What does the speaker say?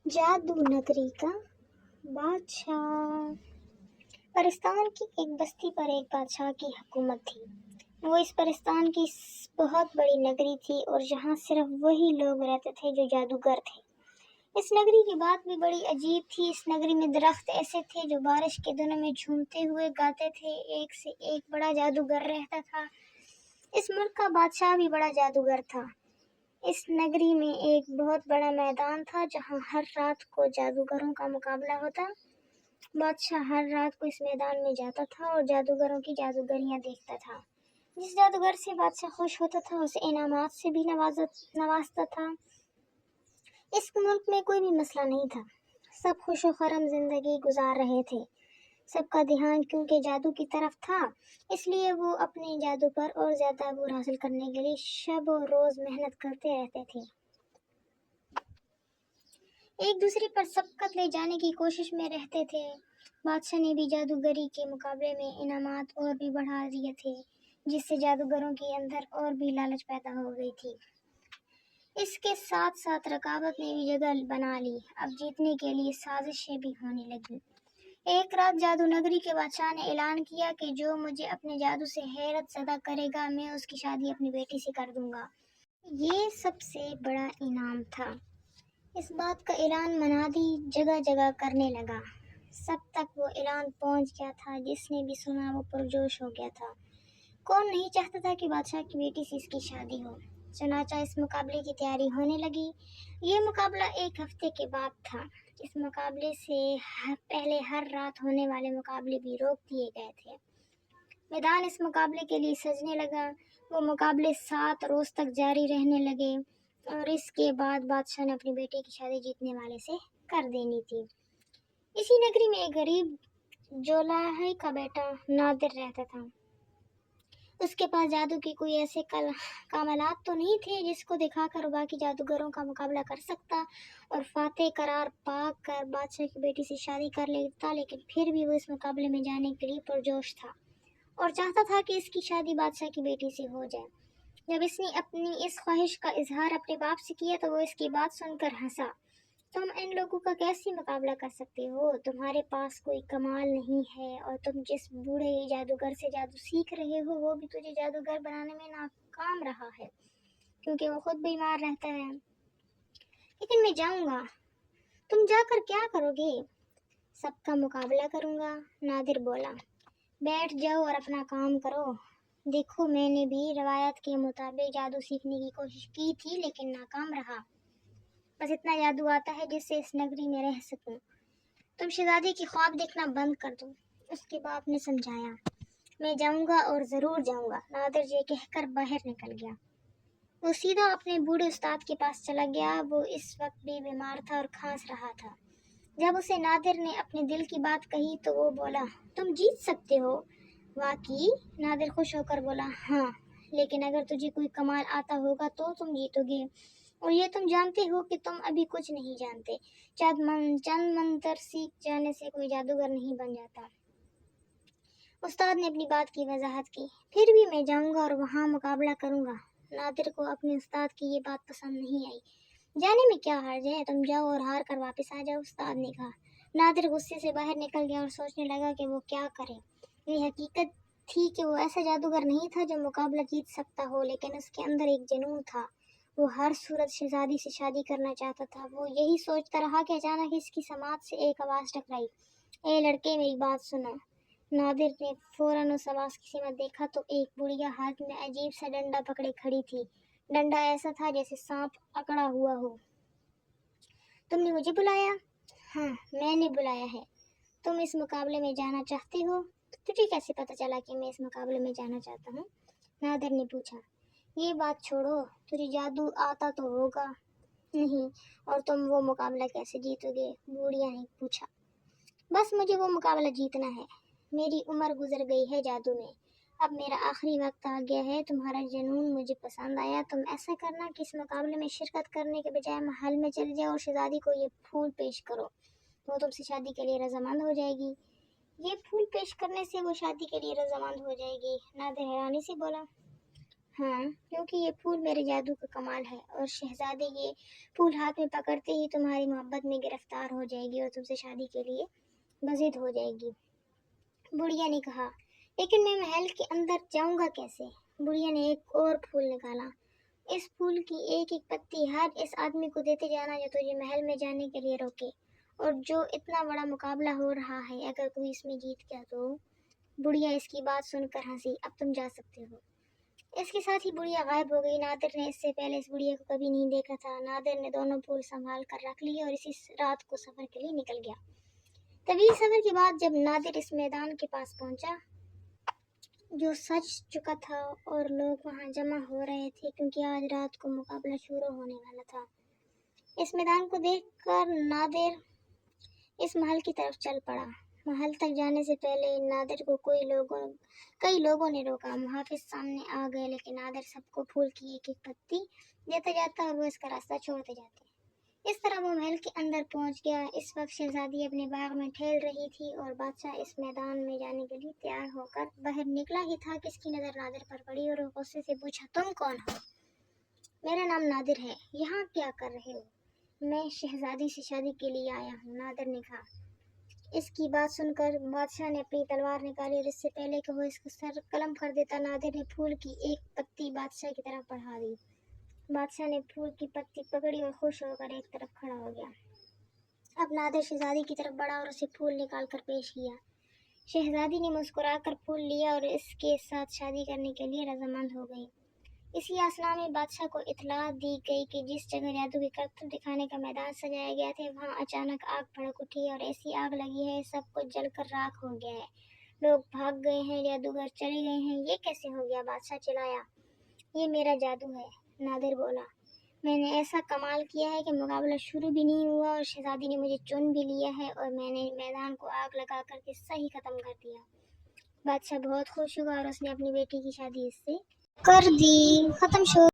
जादू नगरी का बादशाह। परिस्तान की एक बस्ती पर एक बादशाह की हुकूमत थी। वो इस परिस्तान की बहुत बड़ी नगरी थी और यहाँ सिर्फ वही लोग रहते थे जो जादूगर थे। इस नगरी की बात भी बड़ी अजीब थी। इस नगरी में दरख्त ऐसे थे जो बारिश के दिनों में झूमते हुए गाते थे। एक से एक बड़ा जादूगर रहता था। इस मुल्क का बादशाह भी बड़ा जादूगर था। इस नगरी में एक बहुत बड़ा मैदान था जहाँ हर रात को जादूगरों का मुकाबला होता। बादशाह हर रात को इस मैदान में जाता था और जादूगरों की जादूगरियां देखता था। जिस जादूगर से बादशाह खुश होता था उसे इनामात से भी नवाजता था। इस मुल्क में कोई भी मसला नहीं था। सब खुशो खरम जिंदगी गुजार रहे थे। सबका ध्यान क्योंकि जादू की तरफ था, इसलिए वो अपने जादू पर और ज्यादा अबूर हासिल करने के लिए शब और रोज मेहनत करते रहते थे। एक दूसरे पर सबकत ले जाने की कोशिश में रहते थे। बादशाह ने भी जादूगरी के मुकाबले में इनामात और भी बढ़ा दिए थे, जिससे जादूगरों के अंदर और भी लालच पैदा हो गई थी। इसके साथ साथ रकाबत ने भी जगह बना ली। अब जीतने के लिए साजिशें भी होने लगी। एक रात जादू नगरी के बादशाह ने ऐलान किया कि जो मुझे अपने जादू से हैरत ज़दा करेगा, मैं उसकी शादी अपनी बेटी से कर दूंगा। ये सबसे बड़ा इनाम था। इस बात का ऐलान मनादी जगह जगह करने लगा। सब तक वो ऐलान पहुंच गया था। जिसने भी सुना वो पुरजोश हो गया था। कौन नहीं चाहता था कि बादशाह की बेटी से इसकी शादी हो। चनाचा इस मुकाबले की तैयारी होने लगी। ये मुकाबला एक हफ्ते के बाद था। इस मुकाबले से पहले हर रात होने वाले मुकाबले भी रोक दिए गए थे। मैदान इस मुकाबले के लिए सजने लगा। वो मुकाबले 7 रोज तक जारी रहने लगे और इसके बाद बादशाह ने अपनी बेटी की शादी जीतने वाले से कर देनी थी। इसी नगरी में एक गरीब जोलाही का बेटा नादिर रहता था। उसके पास जादू की कोई ऐसे कमालात तो नहीं थे जिसको दिखाकर बाकी जादूगरों का मुकाबला कर सकता और फातेह करार पाक कर बादशाह की बेटी से शादी कर लेता। लेकिन फिर भी वो इस मुकाबले में जाने के लिए पुरजोश था और चाहता था कि इसकी शादी बादशाह की बेटी से हो जाए। जब इसने अपनी इस ख्वाहिश का इजहार अपने बाप से किया तो वो इसकी बात सुनकर हंसा। तुम इन लोगों का कैसे मुकाबला कर सकते हो? तुम्हारे पास कोई कमाल नहीं है और तुम जिस बूढ़े जादूगर से जादू सीख रहे हो वो भी तुझे जादूगर बनाने में नाकाम रहा है, क्योंकि वो खुद बीमार रहता है। लेकिन मैं जाऊंगा। तुम जाकर क्या करोगे? सबका मुकाबला करूंगा, नादिर बोला। बैठ जाओ और अपना काम करो। देखो, मैंने भी रवायत के मुताबिक जादू सीखने की कोशिश की थी लेकिन नाकाम रहा। बस इतना जादू आता है जिससे इस नगरी में रह सकूं। तुम शहजादी की ख्वाब देखना बंद कर दो। उसके बाप ने समझाया। मैं जाऊंगा और जरूर जाऊंगा, नादिर ये कहकर बाहर निकल गया। वो सीधा अपने बूढ़े उस्ताद के पास चला गया। वो इस वक्त भी बीमार था और खांस रहा था। जब उसे नादिर ने अपने दिल की बात कही तो वो बोला, तुम जीत सकते हो। वाकई? नादिर खुश होकर बोला, हाँ, लेकिन अगर तुझे कोई कमाल आता होगा तो तुम जीतोगे। और ये तुम जानते हो कि तुम अभी कुछ नहीं जानते। चंद मंत्र सीख जाने से कोई जादूगर नहीं बन जाता। उस्ताद ने अपनी बात की वजाहत की। फिर भी मैं जाऊंगा और वहाँ मुकाबला करूंगा। नादिर को अपने उस्ताद की ये बात पसंद नहीं आई। जाने में क्या हर्ज है, तुम जाओ और हार कर वापस आ जाओ, उस्ताद ने कहा। नादिर गुस्से से बाहर निकल गया और सोचने लगा कि वो क्या करे। ये हकीकत थी कि वो ऐसा जादूगर नहीं था जो मुकाबला जीत सकता हो, लेकिन उसके अंदर एक जुनून था। वो हर सूरत शहजादी से शादी करना चाहता था। वो यही सोचता रहा कि अचानक इसकी समात से एक आवाज़ टकराई। ए लड़के, मेरी बात सुनो। नादिर ने फौरन उस आवाज की सीमा देखा तो एक बुढ़िया हाथ में अजीब सा डंडा पकड़े खड़ी थी। डंडा ऐसा था जैसे सांप अकड़ा हुआ हो। तुमने मुझे बुलाया? हाँ, मैंने बुलाया है। तुम इस मुकाबले में जाना चाहते हो? तुझे कैसे पता चला कि मैं इस मुकाबले में जाना चाहता हूँ? नादिर ने पूछा। ये बात छोड़ो, तुझे जादू आता तो होगा नहीं, और तुम वो मुकाबला कैसे जीतोगे? बुढ़िया ने पूछा। बस मुझे वो मुकाबला जीतना है। मेरी उम्र गुजर गई है जादू में। अब मेरा आखिरी वक्त आ गया है। तुम्हारा जुनून मुझे पसंद आया। तुम ऐसा करना कि इस मुकाबले में शिरकत करने के बजाय महल में चले जाओ और शहजादी को ये फूल पेश करो। वो तुमसे शादी के लिए रजामंद हो जाएगी। ये फूल पेश करने से वो शादी के लिए रजामंद हो जाएगी? नादिर हैरानी से बोला। हाँ, क्योंकि ये फूल मेरे जादू का कमाल है और शहजादे ये फूल हाथ में पकड़ते ही तुम्हारी मोहब्बत में गिरफ्तार हो जाएगी और तुमसे शादी के लिए बजिद हो जाएगी। बुढ़िया ने कहा, लेकिन मैं महल के अंदर जाऊंगा कैसे? बुढ़िया ने एक और फूल निकाला। इस फूल की एक एक पत्ती हर इस आदमी को देते जाना जो तुझे महल में जाने के लिए रोके, और जो इतना बड़ा मुकाबला हो रहा है, अगर कोई इसमें जीत गया तो। बुढ़िया इसकी बात सुनकर हंसी। अब तुम जा सकते हो। इसके साथ ही बुढ़िया गायब हो गई। नादिर ने इससे पहले इस बुढ़िया को कभी नहीं देखा था। नादिर ने दोनों फूल संभाल कर रख लिए और इसी रात को सफर के लिए निकल गया। तवील सफर के बाद जब नादिर इस मैदान के पास पहुंचा जो सज चुका था और लोग वहां जमा हो रहे थे क्योंकि आज रात को मुकाबला शुरू होने वाला था, इस मैदान को देखकर नादिर इस महल की तरफ चल पड़ा। महल तक जाने से पहले नादिर को कई लोगों ने रोका। मुहाफिज सामने आ गए, लेकिन नादिर सबको फूल की एक एक पत्ती देता जाता और वो इसका रास्ता छोड़ते जाते। इस तरह वो महल के अंदर पहुंच गया। इस वक्त शहजादी अपने बाग में टहल रही थी और बादशाह इस मैदान में जाने के लिए तैयार होकर बाहर निकला ही था कि इसकी नज़र नादिर पर पड़ी और वो गुस्से से पूछा, तुम कौन हो? मेरा नाम नादिर है। यहाँ क्या कर रहे हो? मैं शहजादी से शादी के लिए आया हूँ, नादिर ने कहा। इसकी बात सुनकर बादशाह ने अपनी तलवार निकाली और इससे पहले कि वो इसका सर कलम कर देता, नादिर ने फूल की एक पत्ती बादशाह की तरफ बढ़ा दी। बादशाह ने फूल की पत्ती पकड़ी और खुश होकर एक तरफ खड़ा हो गया। अब नादिर शहजादी की तरफ बढ़ा और उसे फूल निकाल कर पेश किया। शहजादी ने मुस्कुराकर फूल लिया और इसके साथ शादी करने के लिए रजामंद हो गई। इसी असना में बादशाह को इत्तला दी गई कि जिस जगह जादू के करतब दिखाने का मैदान सजाया गया था वहां अचानक आग भड़क उठी और ऐसी आग लगी है सब कुछ जलकर राख हो गया है। लोग भाग गए हैं, जादूगर चले गए हैं। ये कैसे हो गया? बादशाह चिल्लाया। ये मेरा जादू है, नादिर बोला। मैंने ऐसा कमाल किया है कि मुकाबला शुरू भी नहीं हुआ और शहजादी ने मुझे चुन भी लिया है और मैंने मैदान को आग लगा कर किस्सा ही खत्म कर दिया। बादशाह बहुत खुश हुआ और उसने अपनी बेटी की शादी इससे कर दी। खत्म शो।